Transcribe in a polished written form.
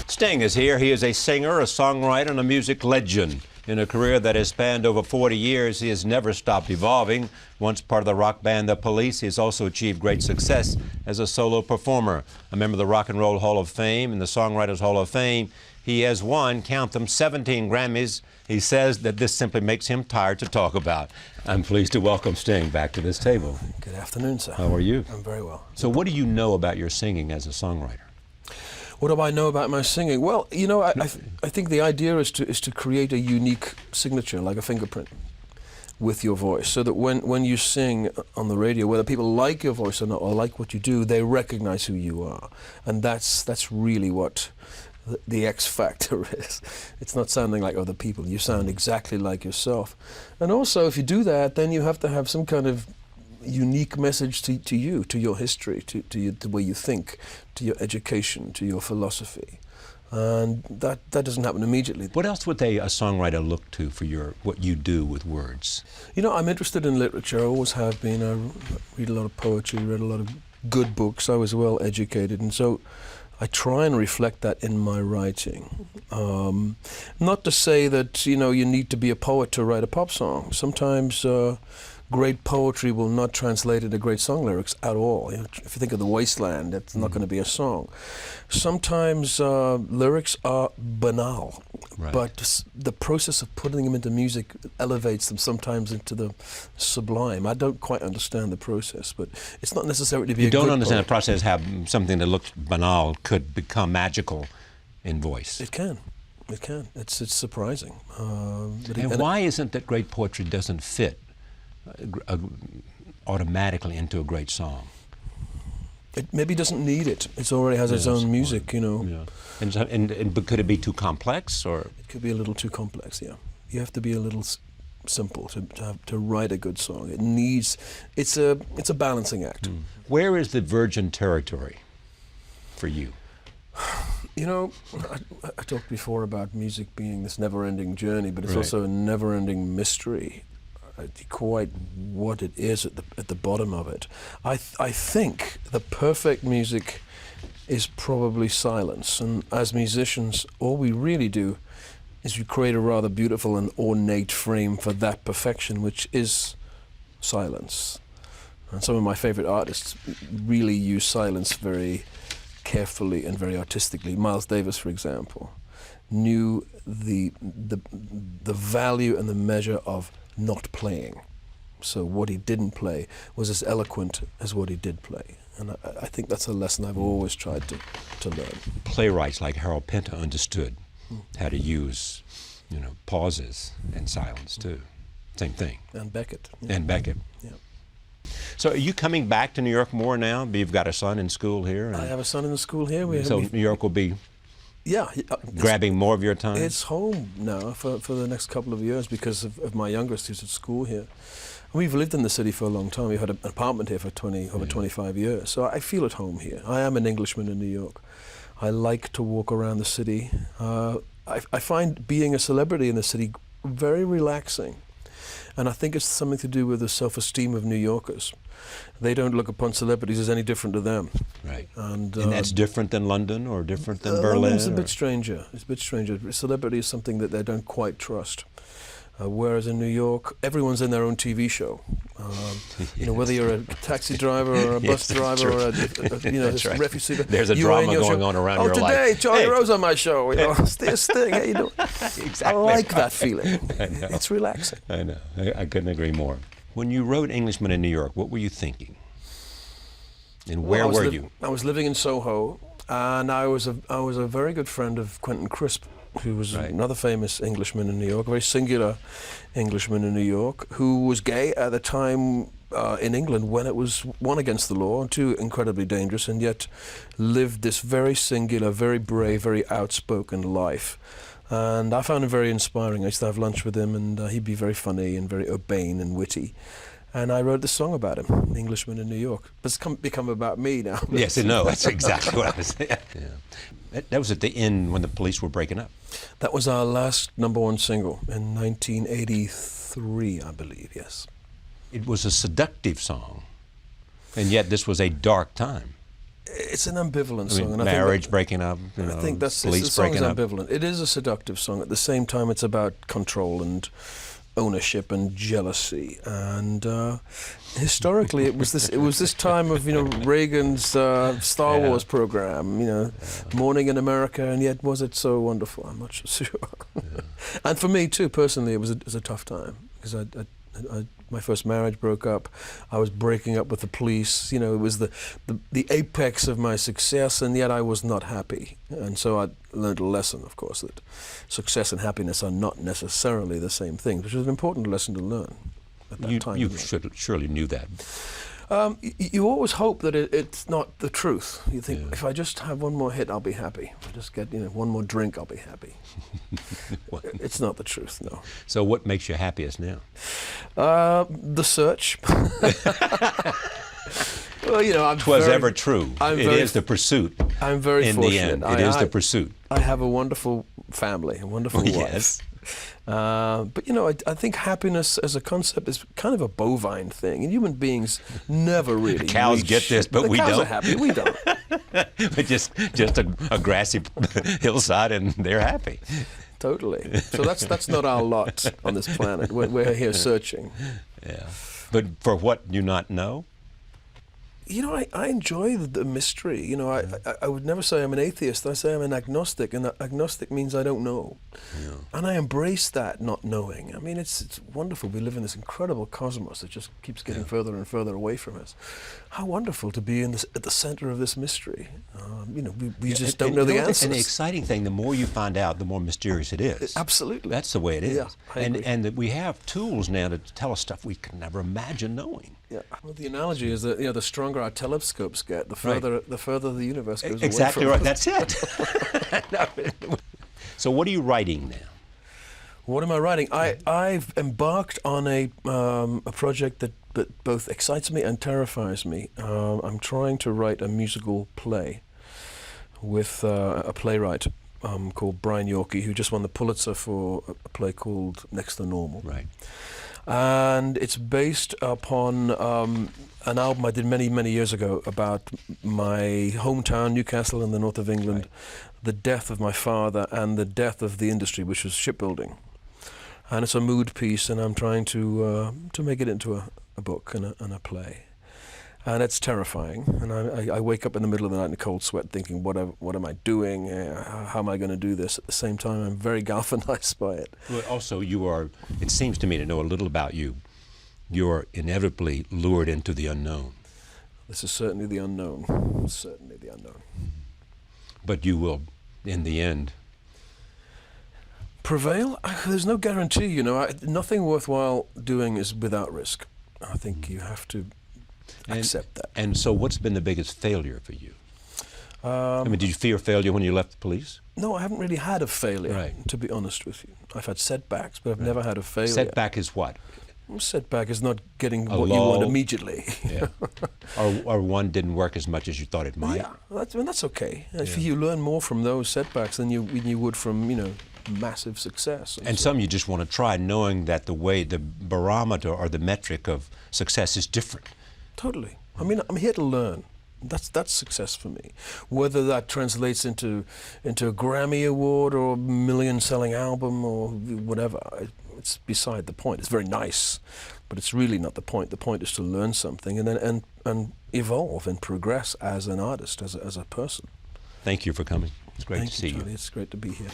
Sting is here. He is a singer, a songwriter, and a music legend. In a career that has spanned over 40 years, he has never stopped evolving. Once part of the rock band The Police, he has also achieved great success as a solo performer. A member of the Rock and Roll Hall of Fame and the Songwriters Hall of Fame, he has won, count them, 17 Grammys. He says that this simply makes him tired to talk about. I'm pleased to welcome Sting back to this table. Good afternoon, sir. How are you? I'm very well. So what do you know about your singing as a songwriter? What do I know about my singing? Well, you know, I think the idea is to create a unique signature, like a fingerprint, with your voice, so that when you sing on the radio, whether people like your voice or not, or like what you do, they recognize who you are. And that's really what the X factor is. It's not sounding like other people. You sound exactly like yourself. And also, if you do that, then you have to have some kind of unique message to you, to your history, to the way you think, to your education, to your philosophy. And that doesn't happen immediately. What else would a songwriter look to for what you do with words? You know, I'm interested in literature. I always have been. I read a lot of poetry, read a lot of good books. I was well educated, and so I try and reflect that in my writing. Not to say that, you know, you need to be a poet to write a pop song. Sometimes great poetry will not translate into great song lyrics at all. You know, if you think of The Wasteland, it's not going to be a song. Sometimes lyrics are banal, right, but the process of putting them into music elevates them sometimes into the sublime. I don't quite understand the process, but it's not necessarily to be You a good don't understand poet. the process how something that looks banal could become magical in voice. It can. It can. It's surprising. And why isn't that great poetry doesn't fit automatically into a great song? It maybe doesn't need it. It already has its own music, you know. Yeah. But could it be too complex, or? It could be a little too complex, yeah. You have to be a little simple to write a good song. It needs, it's a balancing act. Where is the virgin territory for you? You know, I talked before about music being this never-ending journey, but it's Right. also a never-ending mystery. Quite what it is at the bottom of it. I think the perfect music is probably silence, and as musicians, all we really do is we create a rather beautiful and ornate frame for that perfection, which is silence. And some of my favorite artists really use silence very carefully and very artistically. Miles Davis, for example, knew the value and the measure of not playing. So what he didn't play was as eloquent as what he did play. And I think that's a lesson I've always tried to learn. Playwrights like Harold Pinter understood how to use, you know, pauses and silence too. Same thing. And Beckett. And Beckett. Yeah. So are you coming back to New York more now? You've got a son in school here. I have a son in the school here. So New York will be grabbing more of your time? It's home now for the next couple of years because of my youngest who's at school here. We've lived in the city for a long time. We've had an apartment here for over 25 years. So I feel at home here. I am an Englishman in New York. I like to walk around the city. I find being a celebrity in the city very relaxing. And I think it's something to do with the self-esteem of New Yorkers. They don't look upon celebrities as any different to them. Right. And that's different than London or different than Berlin? London's a bit stranger. It's a bit stranger. Celebrity is something that they don't quite trust. Whereas in New York, everyone's in their own TV show. You know, whether you're a taxi driver or a bus driver or a refugee. There's a drama going on around your life. Today, Charlie Rose on my show. You know, Sting, how you doing? Exactly. I like that feeling. I know. It's relaxing. I know. I couldn't agree more. When you wrote Englishman in New York, what were you thinking? And where were you? I was living in Soho, and I was a very good friend of Quentin Crisp, who was another famous Englishman in New York, a very singular Englishman in New York, who was gay at the time in England when it was, one, against the law, and two, incredibly dangerous, and yet lived this very singular, very brave, very outspoken life. And I found him very inspiring. I used to have lunch with him, and he'd be very funny and very urbane and witty. And I wrote this song about him, Englishman in New York. But it's become about me now. Yes, no, that's exactly what I was saying. Yeah. That was at the end when the Police were breaking up. That was our last #1 single in 1983, I believe, yes. It was a seductive song, and yet this was a dark time. It's an ambivalent I song. mean, And marriage breaking up, you know, I think the police song is breaking up. ambivalent. It is a seductive song. At the same time, it's about control and ownership and jealousy. And historically, it was this time of Reagan's Star Yeah. Wars program. Morning in America, and yet was it so wonderful? I'm not so sure. And for me too, personally, it was a tough time because my first marriage broke up. I was breaking up with the police. It was the apex of my success, and yet I was not happy. And so I learned a lesson, of course, that success and happiness are not necessarily the same thing, which was an important lesson to learn at that time. You surely knew that. You always hope that it's not the truth. You think, Yeah. if I just have one more hit, I'll be happy. If I just get one more drink, I'll be happy. It's not the truth, no. So what makes you happiest now? The search. Well, I'm 'Twas very, ever true. I'm It very- is the pursuit. I'm very in fortunate. the end. It is the pursuit. I have a wonderful family, a wonderful wife. Yes. But I think happiness as a concept is kind of a bovine thing, and human beings never really. Cows reach- get this, but the we cows don't. are happy. We don't. But just a grassy hillside, and they're happy. Totally. So that's not our lot on this planet. We're here searching. Yeah. But for what you not know? I enjoy the mystery. I would never say I'm an atheist. I say I'm an agnostic, and agnostic means I don't know. Yeah. And I embrace that not knowing. I mean, it's wonderful. We live in this incredible cosmos that just keeps getting further and further away from us. How wonderful to be at the center of this mystery. We just don't know the answers. And the exciting thing, the more you find out, the more mysterious it is. Absolutely. That's the way it is. Yeah, I agree. And that we have tools now to tell us stuff we could never imagine knowing. Yeah. Well, the analogy is that the stronger our telescopes get, the Right. further the universe goes Exactly away right. from us. That's it. So what are you writing now? What am I writing? I've embarked on a project that both excites me and terrifies me. I'm trying to write a musical play with a playwright called Brian Yorkie, who just won the Pulitzer for a play called Next to Normal. Right. And it's based upon an album I did many, many years ago about my hometown, Newcastle in the north of England, the death of my father and the death of the industry, which was shipbuilding. And it's a mood piece, and I'm trying to make it into a book and a play. And it's terrifying. And I wake up in the middle of the night in a cold sweat thinking, what am I doing? How am I going to do this? At the same time, I'm very galvanized by it. Well, also, it seems to me to know a little about you. You're inevitably lured into the unknown. This is certainly the unknown. Certainly the unknown. But you will, in the end, prevail? There's no guarantee, nothing worthwhile doing is without risk. I think you have to accept that. And so what's been the biggest failure for you? Did you fear failure when you left the police? No, I haven't really had a failure, Right. to be honest with you. I've had setbacks, but I've never had a failure. Setback is what? Setback is not getting A what you want lull. immediately. Yeah. or one didn't work as much as you thought it might? Yeah, that's okay. If you learn more from those setbacks than you would from, massive success. And some you just want to try, knowing that the barometer or the metric of success is different. Totally. I mean, I'm here to learn. That's success for me. Whether that translates into a Grammy Award or a million-selling album or whatever, it's beside the point. It's very nice, but it's really not the point. The point is to learn something and then and evolve and progress as an artist, as a person. Thank you for coming. It's great Thank to see you, you. Charlie. It's great to be here.